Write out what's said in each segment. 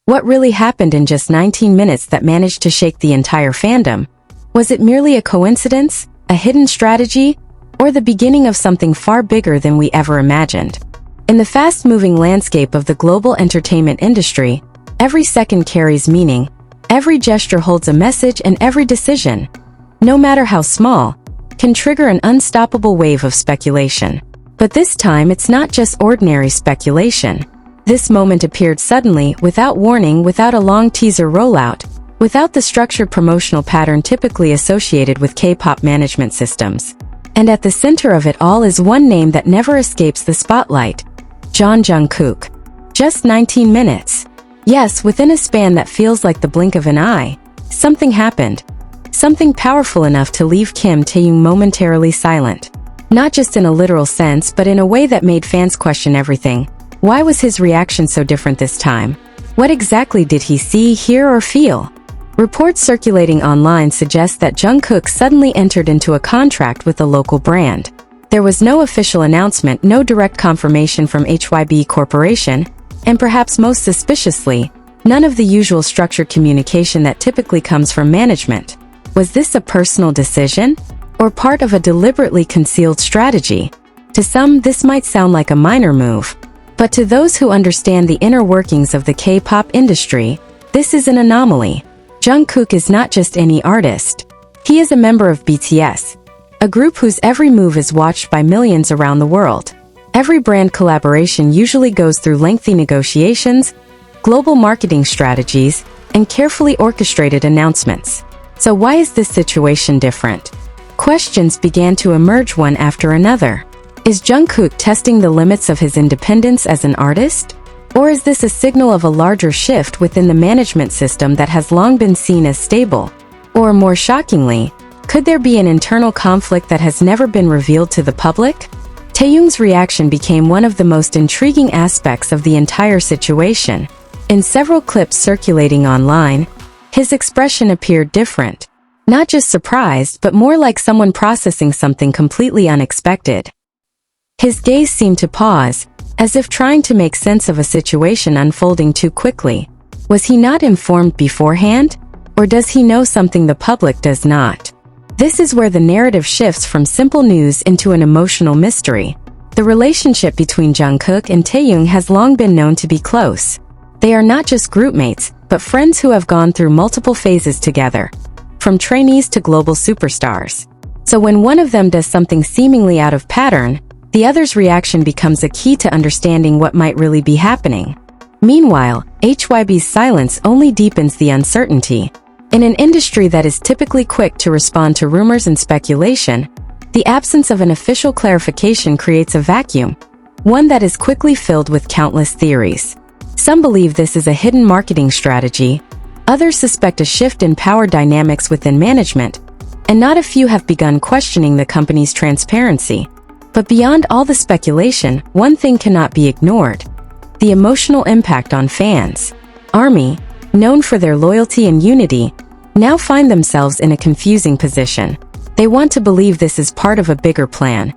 What really happened in just 19 minutes that managed to shake the entire fandom? Was it merely a coincidence, a hidden strategy, or the beginning of something far bigger than we ever imagined? In the fast-moving landscape of the global entertainment industry, every second carries meaning, every gesture holds a message, and every decision, no matter how small, can trigger an unstoppable wave of speculation. But this time it's not just ordinary speculation. This moment appeared suddenly, without warning, without a long teaser rollout, without the structured promotional pattern typically associated with K-pop management systems. And at the center of it all is one name that never escapes the spotlight: Jungkook. Just 19 minutes. Yes, within a span that feels like the blink of an eye, something happened. Something powerful enough to leave Kim Taehyung momentarily silent. Not just in a literal sense, but in a way that made fans question everything. Why was his reaction so different this time? What exactly did he see, hear, or feel? Reports circulating online suggest that Jungkook suddenly entered into a contract with a local brand. There was no official announcement, no direct confirmation from HYB Corporation, and perhaps most suspiciously, none of the usual structured communication that typically comes from management. Was this a personal decision, or part of a deliberately concealed strategy? To some, this might sound like a minor move, but to those who understand the inner workings of the K-pop industry, this is an anomaly. Jungkook is not just any artist. He is a member of BTS, a group whose every move is watched by millions around the world. Every brand collaboration usually goes through lengthy negotiations, global marketing strategies, and carefully orchestrated announcements. So why is this situation different? Questions began to emerge one after another. Is Jungkook testing the limits of his independence as an artist? Or is this a signal of a larger shift within the management system that has long been seen as stable? Or more shockingly, could there be an internal conflict that has never been revealed to the public? Taehyung's reaction became one of the most intriguing aspects of the entire situation. In several clips circulating online, his expression appeared different. Not just surprised, but more like someone processing something completely unexpected. His gaze seemed to pause, as if trying to make sense of a situation unfolding too quickly. Was he not informed beforehand? Or does he know something the public does not? This is where the narrative shifts from simple news into an emotional mystery. The relationship between Jungkook and Taehyung has long been known to be close. They are not just groupmates, but friends who have gone through multiple phases together, from trainees to global superstars. So when one of them does something seemingly out of pattern, the other's reaction becomes a key to understanding what might really be happening. Meanwhile, HYB's silence only deepens the uncertainty. In an industry that is typically quick to respond to rumors and speculation, the absence of an official clarification creates a vacuum, one that is quickly filled with countless theories. Some believe this is a hidden marketing strategy, others suspect a shift in power dynamics within management, and not a few have begun questioning the company's transparency. But beyond all the speculation, one thing cannot be ignored: the emotional impact on fans. ARMY, known for their loyalty and unity, now find themselves in a confusing position. They want to believe this is part of a bigger plan,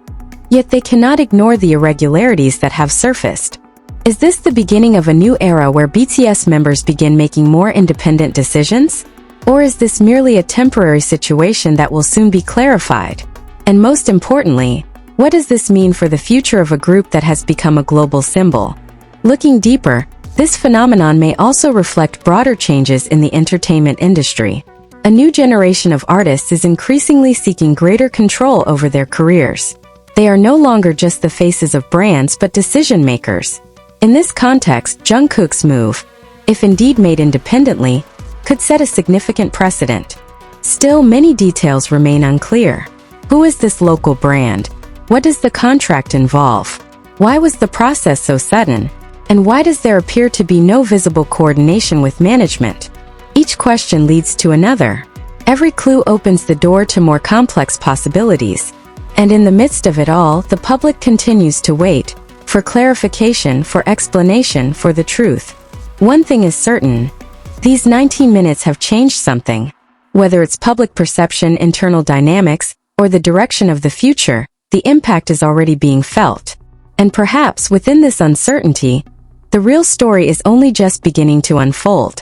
yet they cannot ignore the irregularities that have surfaced. Is this the beginning of a new era where BTS members begin making more independent decisions? Or is this merely a temporary situation that will soon be clarified? And most importantly, what does this mean for the future of a group that has become a global symbol? Looking deeper, this phenomenon may also reflect broader changes in the entertainment industry. A new generation of artists is increasingly seeking greater control over their careers. They are no longer just the faces of brands but decision makers. In this context, Jungkook's move, if indeed made independently, could set a significant precedent. Still, many details remain unclear. Who is this local brand? What does the contract involve? Why was the process so sudden? And why does there appear to be no visible coordination with management? Each question leads to another. Every clue opens the door to more complex possibilities. And in the midst of it all, the public continues to wait for clarification, for explanation, for the truth. One thing is certain: these 19 minutes have changed something. Whether it's public perception, internal dynamics, or the direction of the future, the impact is already being felt. And perhaps within this uncertainty, The real story is only just beginning to unfold.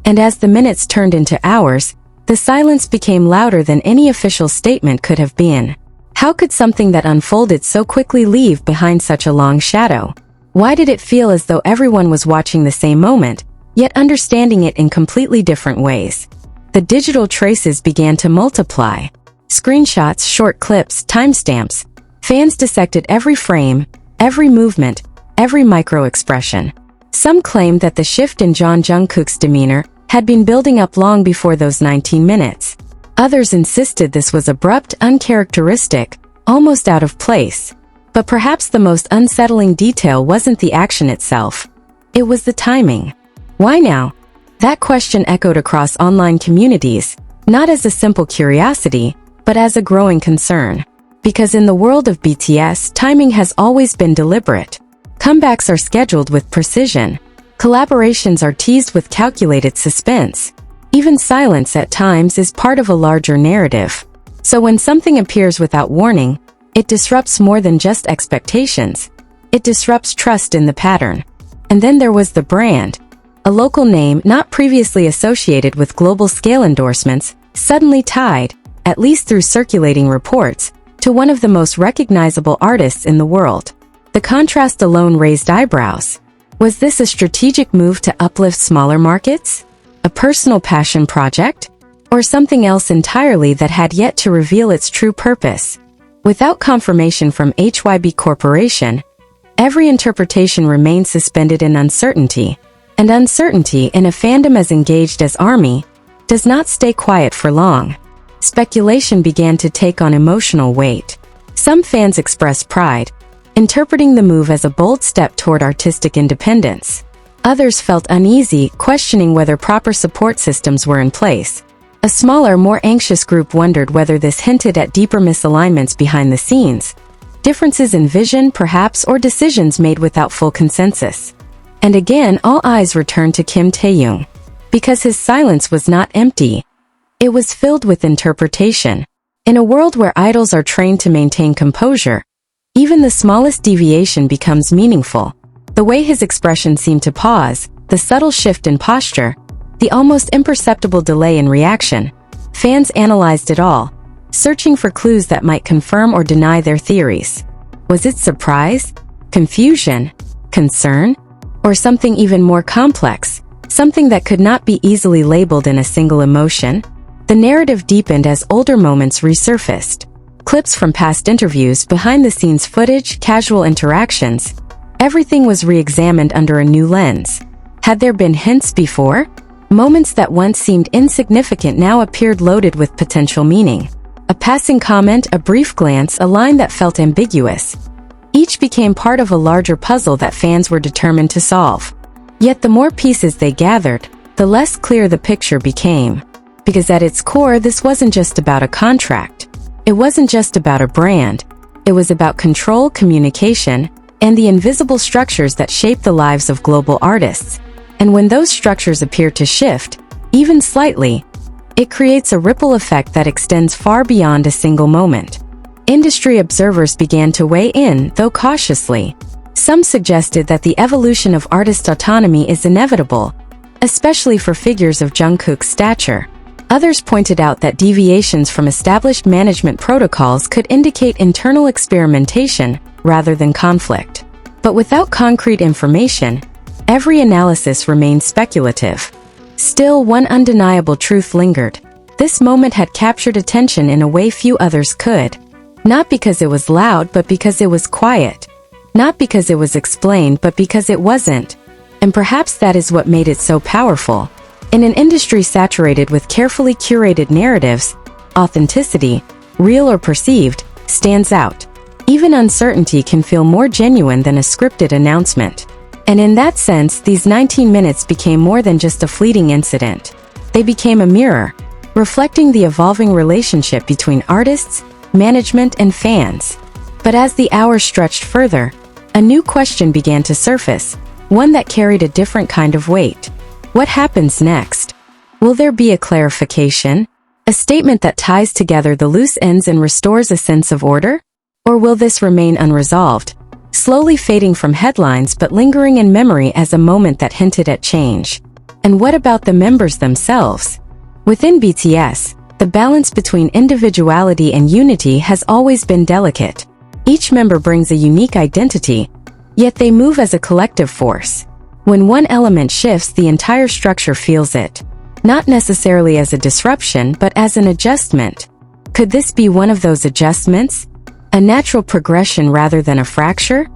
And as the minutes turned into hours, the silence became louder than any official statement could have been. How could something that unfolded so quickly leave behind such a long shadow? Why did it feel as though everyone was watching the same moment, yet understanding it in completely different ways? The digital traces began to multiply. Screenshots, short clips, timestamps. Fans dissected every frame, every movement, every micro-expression. Some claimed that the shift in Jungkook's demeanor had been building up long before those 19 minutes. Others insisted this was abrupt, uncharacteristic, almost out of place. But perhaps the most unsettling detail wasn't the action itself. It was the timing. Why now? That question echoed across online communities, not as a simple curiosity, but as a growing concern. Because in the world of BTS, timing has always been deliberate. Comebacks are scheduled with precision. Collaborations are teased with calculated suspense. Even silence at times is part of a larger narrative. So when something appears without warning, it disrupts more than just expectations. It disrupts trust in the pattern. And then there was the brand. A local name not previously associated with global-scale endorsements, suddenly tied, at least through circulating reports, to one of the most recognizable artists in the world. The contrast alone raised eyebrows. Was this a strategic move to uplift smaller markets? A personal passion project? Or something else entirely that had yet to reveal its true purpose? Without confirmation from HYB Corporation, every interpretation remained suspended in uncertainty. And uncertainty in a fandom as engaged as ARMY does not stay quiet for long. Speculation began to take on emotional weight. Some fans expressed pride, interpreting the move as a bold step toward artistic independence. Others felt uneasy, questioning whether proper support systems were in place. A smaller, more anxious group wondered whether this hinted at deeper misalignments behind the scenes, differences in vision, perhaps, or decisions made without full consensus. And again, all eyes returned to Kim Taehyung. Because his silence was not empty. It was filled with interpretation. In a world where idols are trained to maintain composure, even the smallest deviation becomes meaningful. The way his expression seemed to pause, the subtle shift in posture, the almost imperceptible delay in reaction. Fans analyzed it all, searching for clues that might confirm or deny their theories. Was it surprise? Confusion? Concern? Or something even more complex? Something that could not be easily labeled in a single emotion? The narrative deepened as older moments resurfaced. Clips from past interviews, behind-the-scenes footage, casual interactions. Everything was re-examined under a new lens. Had there been hints before? Moments that once seemed insignificant now appeared loaded with potential meaning. A passing comment, a brief glance, a line that felt ambiguous. Each became part of a larger puzzle that fans were determined to solve. Yet the more pieces they gathered, the less clear the picture became. Because at its core, this wasn't just about a contract. It wasn't just about a brand. It was about control, communication, and the invisible structures that shape the lives of global artists. And when those structures appear to shift, even slightly, it creates a ripple effect that extends far beyond a single moment. Industry observers began to weigh in, though cautiously. Some suggested that the evolution of artist autonomy is inevitable, especially for figures of Jungkook's stature. Others pointed out that deviations from established management protocols could indicate internal experimentation rather than conflict. But without concrete information, every analysis remained speculative. Still, one undeniable truth lingered. This moment had captured attention in a way few others could. Not because it was loud, but because it was quiet. Not because it was explained, but because it wasn't. And perhaps that is what made it so powerful. In an industry saturated with carefully curated narratives, authenticity, real or perceived, stands out. Even uncertainty can feel more genuine than a scripted announcement. And in that sense, these 19 minutes became more than just a fleeting incident. They became a mirror, reflecting the evolving relationship between artists, management, and fans. But as the hours stretched further, a new question began to surface, one that carried a different kind of weight. What happens next? Will there be a clarification? A statement that ties together the loose ends and restores a sense of order? Or will this remain unresolved, slowly fading from headlines but lingering in memory as a moment that hinted at change. And what about the members themselves? Within BTS, the balance between individuality and unity has always been delicate. Each member brings a unique identity, yet they move as a collective force. When one element shifts, the entire structure feels it. Not necessarily as a disruption, but as an adjustment. Could this be one of those adjustments? A natural progression rather than a fracture?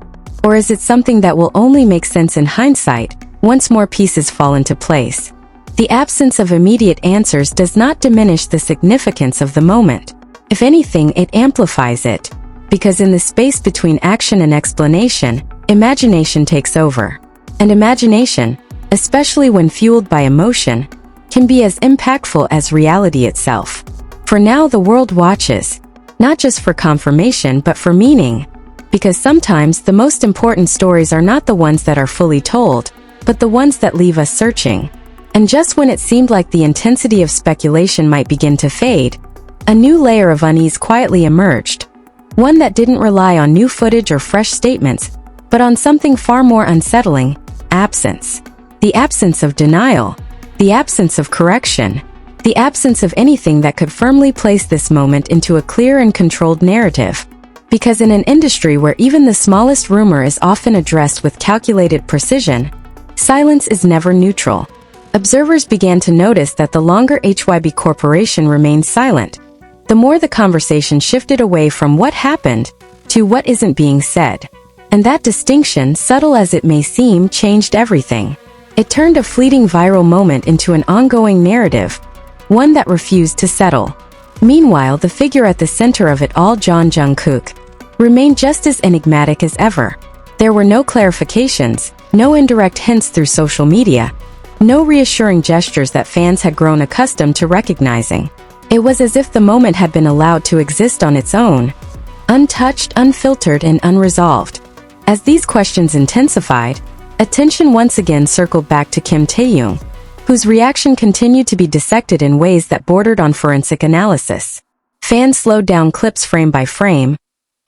Or is it something that will only make sense in hindsight, once more pieces fall into place? The absence of immediate answers does not diminish the significance of the moment. If anything, it amplifies it. Because in the space between action and explanation, imagination takes over. And imagination, especially when fueled by emotion, can be as impactful as reality itself. For now, the world watches, not just for confirmation but for meaning. Because sometimes the most important stories are not the ones that are fully told, but the ones that leave us searching. And just when it seemed like the intensity of speculation might begin to fade, a new layer of unease quietly emerged. One that didn't rely on new footage or fresh statements, but on something far more unsettling: absence. The absence of denial. The absence of correction. The absence of anything that could firmly place this moment into a clear and controlled narrative. Because in an industry where even the smallest rumor is often addressed with calculated precision, silence is never neutral. Observers began to notice that the longer HYB Corporation remained silent, the more the conversation shifted away from what happened to what isn't being said. And that distinction, subtle as it may seem, changed everything. It turned a fleeting viral moment into an ongoing narrative, one that refused to settle. Meanwhile, the figure at the center of it all, Jungkook, remained just as enigmatic as ever. There were no clarifications, no indirect hints through social media, no reassuring gestures that fans had grown accustomed to recognizing. It was as if the moment had been allowed to exist on its own, untouched, unfiltered, and unresolved. As these questions intensified, attention once again circled back to Kim Taehyung, whose reaction continued to be dissected in ways that bordered on forensic analysis. Fans slowed down clips frame by frame,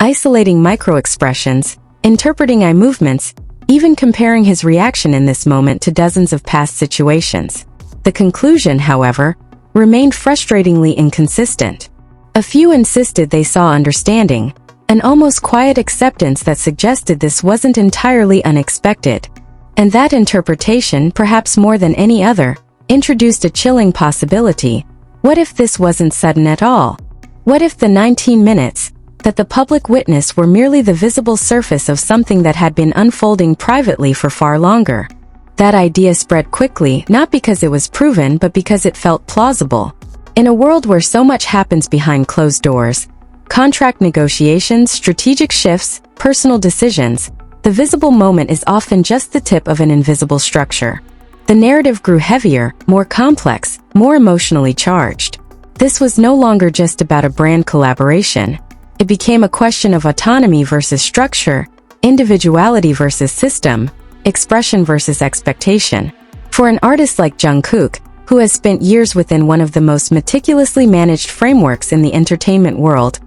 isolating micro-expressions, interpreting eye movements, even comparing his reaction in this moment to dozens of past situations. The conclusion, however, remained frustratingly inconsistent. A few insisted they saw understanding, an almost quiet acceptance that suggested this wasn't entirely unexpected. And that interpretation, perhaps more than any other, introduced a chilling possibility. What if this wasn't sudden at all? What if the 19 minutes that the public witnessed were merely the visible surface of something that had been unfolding privately for far longer? That idea spread quickly, not because it was proven but because it felt plausible. In a world where so much happens behind closed doors, contract negotiations, strategic shifts, personal decisions, the visible moment is often just the tip of an invisible structure. The narrative grew heavier, more complex, more emotionally charged. This was no longer just about a brand collaboration. It became a question of autonomy versus structure, individuality versus system, expression versus expectation. For an artist like Jungkook, who has spent years within one of the most meticulously managed frameworks in the entertainment world,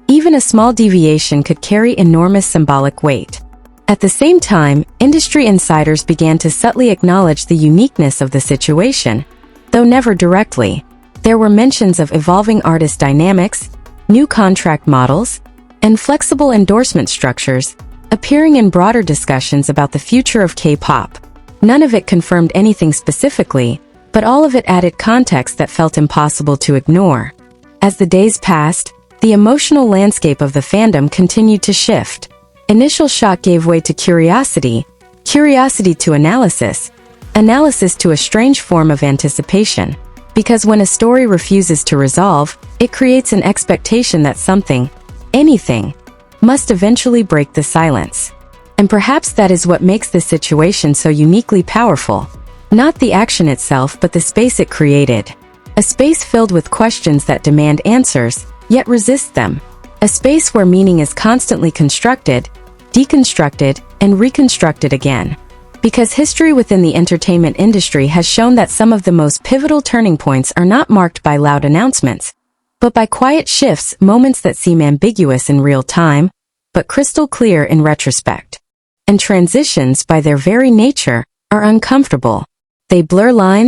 even a small deviation could carry enormous symbolic weight. At the same time, industry insiders began to subtly acknowledge the uniqueness of the situation, though never directly. There were mentions of evolving artist dynamics, new contract models, and flexible endorsement structures, appearing in broader discussions about the future of K-pop. None of it confirmed anything specifically, but all of it added context that felt impossible to ignore. As the days passed, the emotional landscape of the fandom continued to shift. Initial shock gave way to curiosity, curiosity to analysis, analysis to a strange form of anticipation. Because when a story refuses to resolve, it creates an expectation that something, anything, must eventually break the silence. And perhaps that is what makes this situation so uniquely powerful. Not the action itself, but the space it created. A space filled with questions that demand answers, yet resist them. A space where meaning is constantly constructed, deconstructed, and reconstructed again. Because history within the entertainment industry has shown that some of the most pivotal turning points are not marked by loud announcements, but by quiet shifts, moments that seem ambiguous in real time, but crystal clear in retrospect. and transitions by their very nature are uncomfortable. They blur lines,